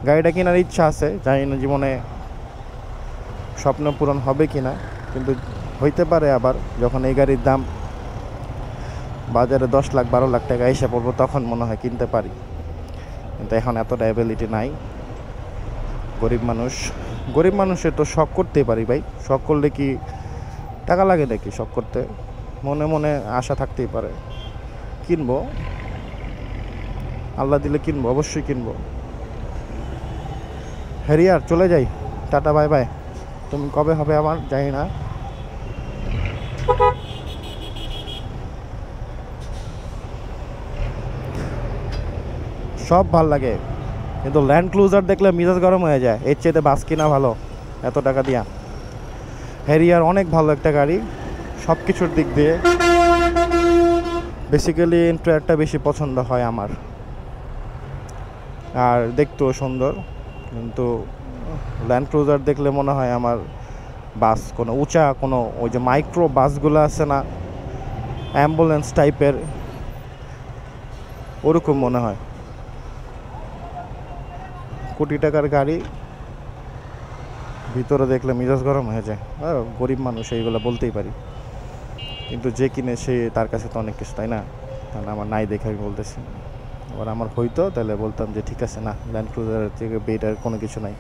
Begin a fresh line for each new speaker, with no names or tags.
গাড়িটা কেনার ইচ্ছা আছে, জানি না জীবনে স্বপ্ন পূরণ হবে কি না, কিন্তু হইতে পারে আবার যখন এই গাড়ির দাম বাজারে 10 লাখ 12 লাখ টাকা এসে পড়বো তখন মনে হয় কিনতে পারি, কিন্তু এখন এতটা অ্যাবিলিটি নাই। গরিব মানুষের তো শখ করতেই পারি ভাই, শখ করলে কি টাকা লাগে নাকি? শখ করতে মনে মনে আশা থাকতেই পারে, কিনবো, আল্লাহ দিলে কিনবো, অবশ্যই কিনবো। হ্যারিয়ার চলে যাই, টাটা বাই বাই। তুমি কবে হবে আমার জানি না। সব ভাল লাগে, কিন্তু ল্যান্ড ক্রুজার দেখলে মিজাজ গরম হয়ে যায়। এর চেয়ে বাস কিনা ভালো এত টাকা দিয়া। হ্যারিয়ার অনেক ভালো একটা গাড়ি সব কিছুর দিক দিয়ে, বেসিক্যালি ইন্টেরিয়রটা বেশি পছন্দ হয় আমার, আর দেখতেও সুন্দর। কিন্তু ল্যান্ড ক্রুজার দেখলে মনে হয় আমার বাস কোনো উঁচা, কোনো ওই যে মাইক্রো বাসগুলো আছে না, অ্যাম্বুলেন্স টাইপের, ওরকম মনে হয়। কোটি টাকার গাড়ি ভিতরে দেখলে মিজাজ গরম হয়ে যায়। গরিব মানুষ এইগুলো বলতেই পারি, কিন্তু যে কিনে সে তার কাছে তো অনেক কিছু, তাই না? তাহলে আমার নাই দেখে আমি বলতেছি। আবার আমার হইতো তাহলে বলতাম যে ঠিক আছে, না ল্যান্ড ক্রুজারের থেকে বেটার কোনো কিছু নাই।